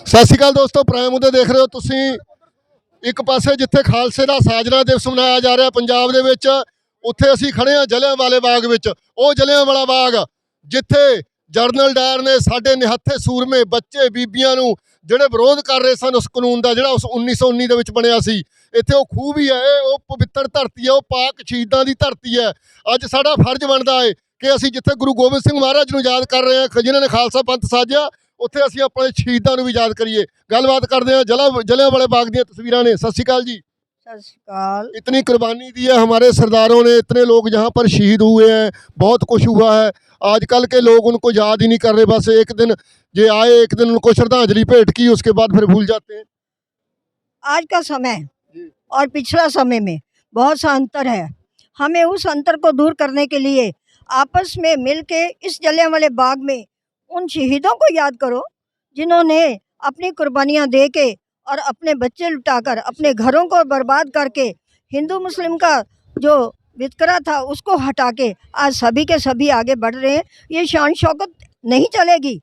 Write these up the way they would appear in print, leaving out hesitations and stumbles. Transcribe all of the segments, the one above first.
ਸਤਿ ਸ਼੍ਰੀ ਅਕਾਲ ਦੋਸਤੋ, ਪ੍ਰਾਈਮ ਮੁੱਦੇ ਦੇਖ ਰਹੇ ਹੋ ਤੁਸੀਂ। ਇੱਕ ਪਾਸੇ ਜਿੱਥੇ ਖਾਲਸੇ ਦਾ ਸਾਜਨਾ ਦਿਵਸ ਮਨਾਇਆ ਜਾ ਰਿਹਾ ਪੰਜਾਬ ਦੇ ਵਿੱਚ, ਉੱਥੇ ਅਸੀਂ ਖੜੇ ਹਾਂ ਜਲਿਆਂਵਾਲੇ ਬਾਗ ਵਿੱਚ। ਉਹ ਜਲਿਆਂਵਾਲਾ ਬਾਗ ਜਿੱਥੇ ਜਰਨਲ ਡਾਇਰ ਨੇ ਸਾਡੇ ਨਿਹੱਥੇ ਸੂਰਮੇ ਬੱਚੇ ਬੀਬੀਆਂ ਨੂੰ ਜਿਹੜੇ ਵਿਰੋਧ ਕਰ ਰਹੇ ਸਨ ਉਸ ਕਾਨੂੰਨ ਦਾ, ਜਿਹੜਾ ਉਸ 1919 ਦੇ ਵਿੱਚ ਬਣਿਆ ਸੀ, ਇੱਥੇ ਉਹ ਖੂਹ ਵੀ ਹੈ, ਉਹ ਪਵਿੱਤਰ ਧਰਤੀ ਹੈ, ਉਹ ਪਾਕ ਸ਼ਹੀਦਾਂ ਦੀ ਧਰਤੀ ਹੈ। ਅੱਜ ਸਾਡਾ ਫਰਜ਼ ਬਣਦਾ ਹੈ ਕਿ ਅਸੀਂ ਜਿੱਥੇ ਗੁਰੂ ਗੋਬਿੰਦ ਸਿੰਘ ਮਹਾਰਾਜ ਨੂੰ ਯਾਦ ਕਰ ਰਹੇ ਹਾਂ, ਜਿਨ੍ਹਾਂ ਨੇ ਖਾਲਸਾ ਪੰਥ ਸਾਜਿਆ, ਉੱਥੇ ਅਸੀਂ ਆਪਣੇ ਸ਼ਹੀਦਾਂ ਨੂੰ ਵੀ ਯਾਦ ਕਰੀਏ। ਗੱਲਬਾਤ ਕਰਦੇ हैं जलियांवाले बाग दी तस्वीरां ने। सत श्री अकाल जी। सत श्री अकाल। इतनी कुर्बानी दी है हमारे सरदारों ने, इतने लोग यहाँ पर शहीद हुए हैं, बहुत कुछ हुआ है। आजकल के लोग उनको याद ही नहीं कर रहे, बस एक दिन ये आए, एक दिन उनको श्रद्धांजलि भेंट की, उसके बाद फिर भूल जाते हैं। आज का समय और पिछला समय में बहुत सा अंतर है। हमें उस अंतर को दूर करने के लिए आपस में मिल के इस जलियांवाले बाग में उन शहीदों को याद करो जिन्होंने अपनी कुर्बानियाँ दे के और अपने बच्चे लुटाकर अपने घरों को बर्बाद करके हिंदू मुस्लिम का जो वितकरा था उसको हटा के आज सभी के सभी आगे बढ़ रहे हैं। ये शान शौकत नहीं चलेगी,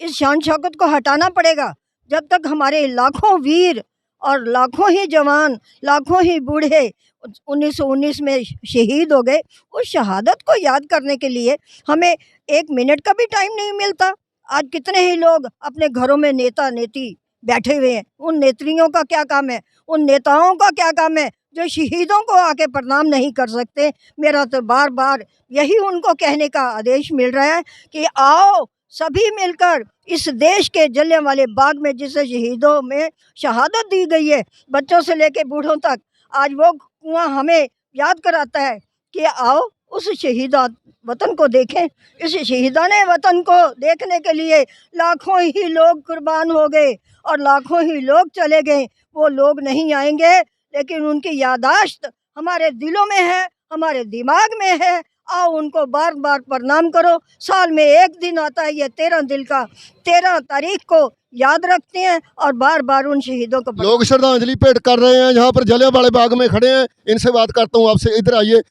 इस शान शौकत को हटाना पड़ेगा। जब तक हमारे लाखों वीर और लाखों ही जवान, लाखों ही बूढ़े 1919 में शहीद हो गए, उस शहादत को याद करने के लिए हमें एक मिनट का भी टाइम नहीं मिलता। आज कितने ही लोग अपने घरों में नेता नेती बैठे हुए हैं। उन नेत्रियों का क्या काम है, उन नेताओं का क्या काम है जो शहीदों को आके प्रणाम नहीं कर सकते। मेरा तो बार बार यही उनको कहने का आदेश मिल रहा है कि आओ सभी मिलकर इस देश के जलियांवाले बाग में जिसे शहीदों में शहादत दी गई है, बच्चों से लेके बूढ़ों तक, आज वो कुआं हमें याद कराता है कि आओ उस शहीदा वतन को देखें। इस शहीदाने वतन को देखने के लिए लाखों ही लोग कुर्बान हो गए और लाखों ही लोग चले गए। वो लोग नहीं आएंगे, लेकिन उनकी यादाश्त हमारे दिलों में है, हमारे दिमाग में है। आओ उनको बार बार प्रणाम करो। साल में एक दिन आता है, ये 13 दिल का 13 तारीख को याद रखते हैं और बार बार उन शहीदों को लोग श्रद्धांजलि भेंट कर रहे हैं। यहाँ पर जलियांवाले बाग में खड़े हैं, इनसे बात करता हूँ आपसे। इधर आइए।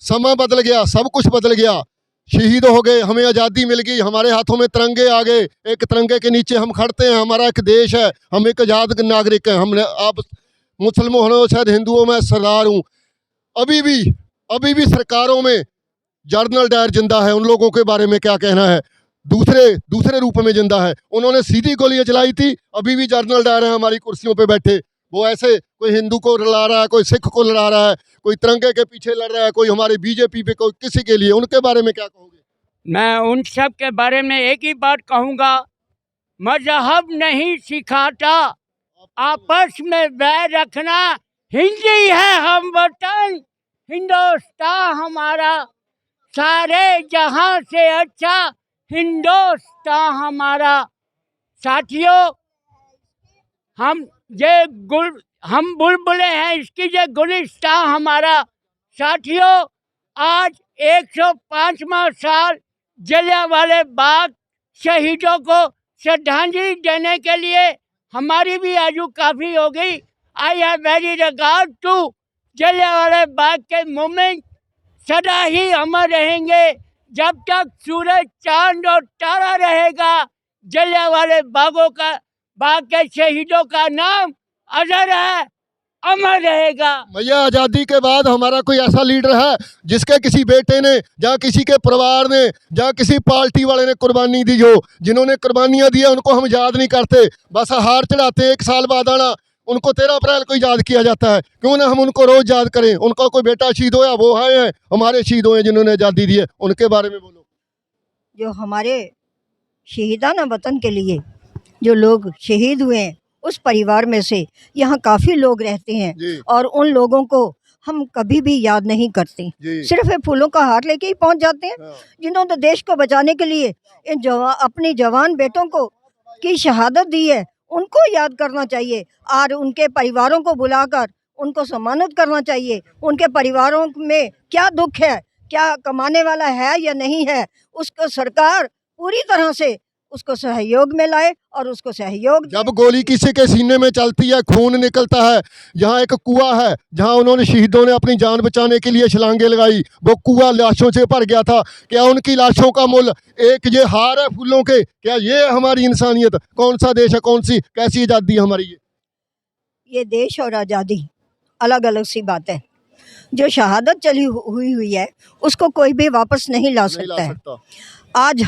समा बदल गया, सब कुछ बदल गया, शहीद हो गए, हमें आज़ादी मिल गई, हमारे हाथों में तिरंगे आ गए, एक तिरंगे के नीचे हम खड़ते हैं, हमारा एक देश है, हम एक आज़ाद नागरिक हैं। हमने, आप मुसलमान हो शायद हिंदुओं में सरदार हूँ। अभी भी सरकारों में जर्नल डायर जिंदा है, उन लोगों के बारे में क्या कहना है? दूसरे रूप में जिंदा है। उन्होंने सीधी गोलियां चलाई थी, अभी भी जर्नल डायर है हमारी कुर्सियों पे बैठे। वो ऐसे कोई हिंदू को लड़ा रहा है, कोई सिख को लड़ा रहा है, कोई तिरंगे के पीछे लड़ रहा है, कोई हमारे बीजेपी पे, कोई किसी के लिए। उनके बारे में क्या कहोगे? मैं उन सब के बारे में एक ही बात कहूँगा, मजहब नहीं सिखाता आपस में बैर रखना। हिंदी है हम वतन, हिंदुस्तान हमारा, सारे जहां से अच्छा हिंदुस्तान हमारा। साथियों, हम बुलबुले हैं, इसकी ये गुलिस्तान हमारा। साथियों, आज 105वां साल जलियांवाले बाग शहीदों को श्रद्धांजलि देने के लिए हमारी भी आयु काफ़ी हो गई। I have very regard to Jallianwale Bagh के मोमेंट सदा ही अमर रहेंगे। जब तक सूरज, चांद और तारा रहेगा, जलियांवाले बाग के शहीदों का नाम अजर है, अमर रहेगा। भैया, आज़ादी के बाद हमारा कोई ऐसा लीडर है जिसके किसी बेटे ने या किसी के परिवार ने या किसी पार्टी वाले ने कुर्बानी दी हो? जिन्होंने कुर्बानियां दी है उनको हम याद नहीं करते, बस हार चढ़ाते हैं। एक साल बाद आना, उनको 13 अप्रैल को याद किया जाता है। क्यों ना हम उनको रोज याद करें? उनका कोई बेटा शहीद होया, वो आए हैं हमारे शहीद हुए जिन्होंने आज़ादी दी है, उनके बारे में बोलो। जो हमारे शहीदाना वतन के लिए जो लोग शहीद हुए हैं, उस परिवार में से यहाँ काफ़ी लोग रहते हैं और उन लोगों को हम कभी भी याद नहीं करते। सिर्फ फूलों का हार लेके ही पहुँच जाते हैं। जिन्होंने देश को बचाने के लिए अपनी जवान बेटों को की शहादत दी है, उनको याद करना चाहिए और उनके परिवारों को बुलाकर उनको सम्मानित करना चाहिए। उनके परिवारों में क्या दुख है, क्या कमाने वाला है या नहीं है, उसको सरकार पूरी तरह से उसको सहयोग में लाए और उसको सहयोग जब गोली किसी के सीने में चलती है, खून निकलता है, यहाँ एक कुआं है जहाँ उन्होंने शहीदों ने अपनी जान बचाने के लिए छलांगे लगाई, वो कुआं लाशों से भर गया था। क्या उनकी लाशों का मूल्य एक ये हार है फूलों के? क्या ये है हमारी इंसानियत? कौन सा देश है, कौन सी कैसी आज़ादी है हमारी? ये देश और आज़ादी अलग अलग सी बात है। जो शहादत चली हुई है उसको कोई भी वापस नहीं ला नहीं ला सकता है। सकता। आज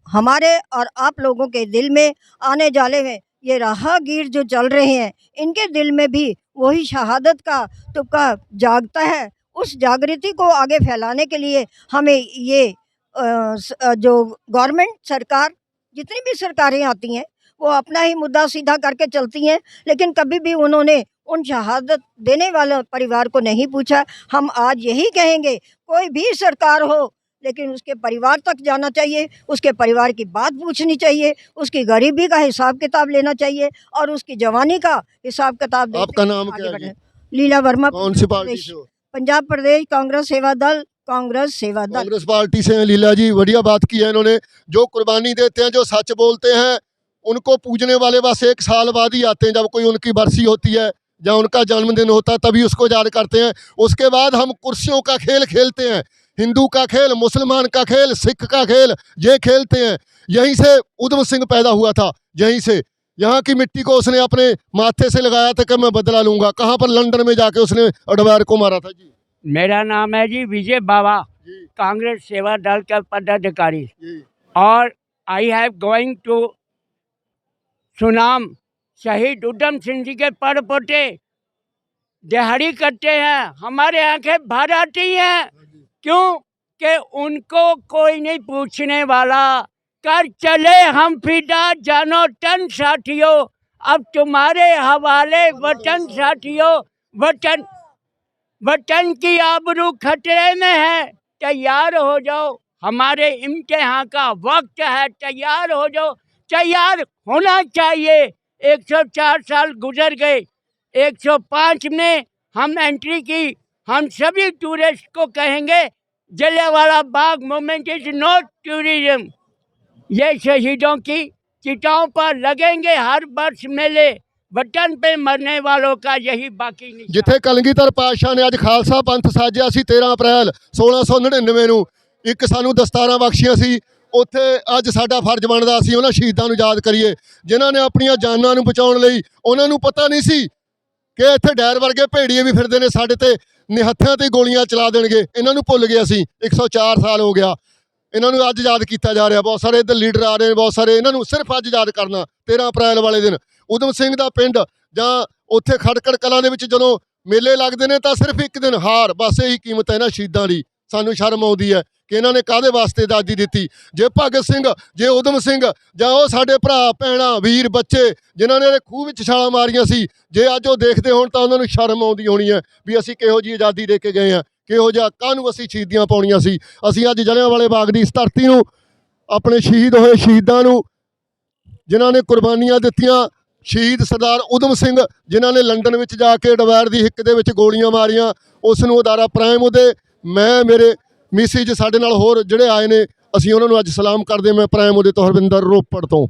हमारे और आप लोगों के दिल में आने जाले में ये राहगीर जो चल रहे हैं, इनके दिल में भी वही शहादत का तुक्का जागता है। उस जागृति को आगे फैलाने के लिए हमें ये जो गवर्नमेंट सरकार, जितनी भी सरकारें आती हैं, वो अपना ही मुद्दा सीधा करके चलती हैं, लेकिन कभी भी उन्होंने उन शहादत देने वाले परिवार को नहीं पूछा। हम आज यही कहेंगे, कोई भी सरकार हो, लेकिन उसके परिवार तक जाना चाहिए, उसके परिवार की बात पूछनी चाहिए, उसकी गरीबी का हिसाब किताब लेना चाहिए और उसकी जवानी का हिसाब किताब देते आपका नाम आगे क्या है बढ़े। जी? लीला वर्मा, कौन सी पार्टी से हो? पंजाब प्रदेश कांग्रेस सेवा दल, कांग्रेस सेवा दल। कांग्रेस पार्टी से हैं लीला जी, बढ़िया बात की है इन्होंने। जो कुर्बानी देते हैं, जो सच बोलते हैं, उनको पूजने वाले बस एक साल बाद ही आते हैं, जब कोई उनकी बरसी होती है या उनका जन्मदिन होता है तभी उसको याद करते हैं। उसके बाद हम कुर्सियों का खेल खेलते हैं, हिंदू का खेल, मुसलमान का खेल, सिख का खेल, ये खेलते हैं। यहीं से उधम सिंह पैदा हुआ था, यहीं से। यहाँ की मिट्टी को उसने अपने माथे से लगाया था कि मैं बदला लूंगा। कहाँ पर? लंदन में जाके उसने अडवायर को मारा था जी। मेरा नाम है जी विजय बाबा, जी कांग्रेस सेवा दल का पदाधिकारी। जी और I have going to Sunam Shaheed Udham Singh ji के पर पोते दिहाड़ी करते हैं, हमारे आंखें भर आती हैं। क्यों? कि उनको कोई नहीं पूछने वाला। कर चले हम फिदा जानो तन साथियों, अब तुम्हारे हवाले वतन साथियों। वतन वतन की आबरू खतरे में है, तैयार हो जाओ, हमारे इम्तिहान का वक्त है, तैयार हो जाओ। तैयार होना चाहिए। 104 साल गुजर गए, 105 में हम एंट्री की। हम सभी टूरिस्ट को कहेंगे Jallianwala Bagh movement is not tourism. ये शहीदों की चिताओं पर लगेंगे हर वर्ष मेले, वतन पे मरने वालों का यही बाकी निशान। जिथे कलगीधर पातशाह ने ਅੱਜ ਖਾਲਸਾ ਪੰਥ ਸਾਜਿਆ ਸੀ 13 ਅਪ੍ਰੈਲ 1699 ਨੂੰ, ਇੱਕ ਸਾਨੂੰ ਦਸਤਾਰਾਂ ਬਖਸ਼ੀਆਂ ਸੀ, ਉੱਥੇ ਅੱਜ ਸਾਡਾ ਫਰਜ਼ ਬਣਦਾ ਅਸੀਂ ਉਹਨਾਂ ਸ਼ਹੀਦਾਂ ਨੂੰ ਯਾਦ ਕਰੀਏ ਜਿਨ੍ਹਾਂ ਨੇ ਆਪਣੀਆਂ ਜਾਨਾਂ ਨੂੰ ਬਚਾਉਣ ਲਈ। ਉਹਨਾਂ ਨੂੰ ਪਤਾ ਨਹੀਂ ਸੀ ਕਿ ਇੱਥੇ ਡੈਰ ਵਰਗੇ ਭੇੜੀਏ ਵੀ ਫਿਰਦੇ ਨੇ, ਸਾਡੇ ਤੇ ਨਿਹੱਥਿਆਂ ਤੇ ਗੋਲੀਆਂ ਚਲਾ ਦੇਣਗੇ। ਇਹਨਾਂ ਨੂੰ ਭੁੱਲ ਗਏ ਅਸੀਂ। 104 ਸਾਲ ਹੋ ਗਿਆ, ਇਹਨਾਂ ਨੂੰ ਅੱਜ ਯਾਦ ਕੀਤਾ ਜਾ ਰਿਹਾ। ਬਹੁਤ ਸਾਰੇ ਇੱਧਰ ਲੀਡਰ ਆ ਰਹੇ ਨੇ, ਬਹੁਤ ਸਾਰੇ। ਇਹਨਾਂ ਨੂੰ ਸਿਰਫ ਅੱਜ ਯਾਦ ਕਰਨਾ 13 ਅਪ੍ਰੈਲ ਵਾਲੇ ਦਿਨ। ਉਦਮ ਸਿੰਘ ਦਾ ਪਿੰਡ ਜਾਂ ਉੱਥੇ ਖੜਕੜ ਕਲਾਂ ਦੇ ਵਿੱਚ ਜਦੋਂ ਮੇਲੇ ਲੱਗਦੇ ਨੇ ਤਾਂ ਸਿਰਫ ਇੱਕ ਦਿਨ ਹਾਰ, ਬਸ ਇਹੀ ਕੀਮਤ ਹੈ ਇਹਨਾਂ ਸ਼ਹੀਦਾਂ ਦੀ। ਸਾਨੂੰ ਸ਼ਰਮ ਆਉਂਦੀ ਹੈ ਕਿ ਇਹਨਾਂ ਨੇ ਕਾਹਦੇ ਵਾਸਤੇ ਆਜ਼ਾਦੀ ਦਿੱਤੀ। ਜੇ ਭਗਤ ਸਿੰਘ, ਜੇ ਉਦਮ ਸਿੰਘ, ਜਾਂ ਉਹ ਸਾਡੇ ਭਰਾ ਭੈਣਾਂ ਵੀਰ ਬੱਚੇ ਜਿਨ੍ਹਾਂ ਨੇ ਖੂਹ ਵਿੱਚ ਛਾਲਾਂ ਮਾਰੀਆਂ ਸੀ, ਜੇ ਅੱਜ ਉਹ ਦੇਖਦੇ ਹੋਣ ਤਾਂ ਉਹਨਾਂ ਨੂੰ ਸ਼ਰਮ ਆਉਂਦੀ ਹੋਣੀ ਹੈ ਵੀ ਅਸੀਂ ਕਿਹੋ ਜਿਹੀ ਆਜ਼ਾਦੀ ਦੇ ਕੇ ਗਏ ਹਾਂ, ਕਿਹੋ ਜਿਹਾ ਕਾਹਨੂੰ ਅਸੀਂ ਸ਼ਹੀਦੀਆਂ ਪਾਉਣੀਆਂ ਸੀ। ਅਸੀਂ ਅੱਜ ਜਲਿਆਂਵਾਲੇ ਬਾਗ ਦੀ ਇਸ ਧਰਤੀ ਨੂੰ, ਆਪਣੇ ਸ਼ਹੀਦ ਹੋਏ ਸ਼ਹੀਦਾਂ ਨੂੰ, ਜਿਨ੍ਹਾਂ ਨੇ ਕੁਰਬਾਨੀਆਂ ਦਿੱਤੀਆਂ, ਸ਼ਹੀਦ ਸਰਦਾਰ ਉਦਮ ਸਿੰਘ ਜਿਨ੍ਹਾਂ ਨੇ ਲੰਡਨ ਵਿੱਚ ਜਾ ਕੇ ਡਵੈਰ ਦੀ ਹਿੱਕ ਦੇ ਵਿੱਚ ਗੋਲੀਆਂ ਮਾਰੀਆਂ, ਉਸ ਨੂੰ ਅਦਾਰਾ ਪ੍ਰਾਈਮ ਉਹਦੇ ਮੈਂ, ਮੇਰੇ ਮਿਸਿਜ, ਸਾਡੇ ਨਾਲ ਹੋਰ ਜਿਹੜੇ ਆਏ ਨੇ, ਅਸੀਂ ਉਹਨਾਂ ਨੂੰ ਅੱਜ ਸਲਾਮ ਕਰਦੇ। ਮੈਂ ਪ੍ਰਾਈਮ ਉਹਦੇ ਤੋਂ ਹਰਵਿੰਦਰ ਰੋਪੜ ਤੋਂ।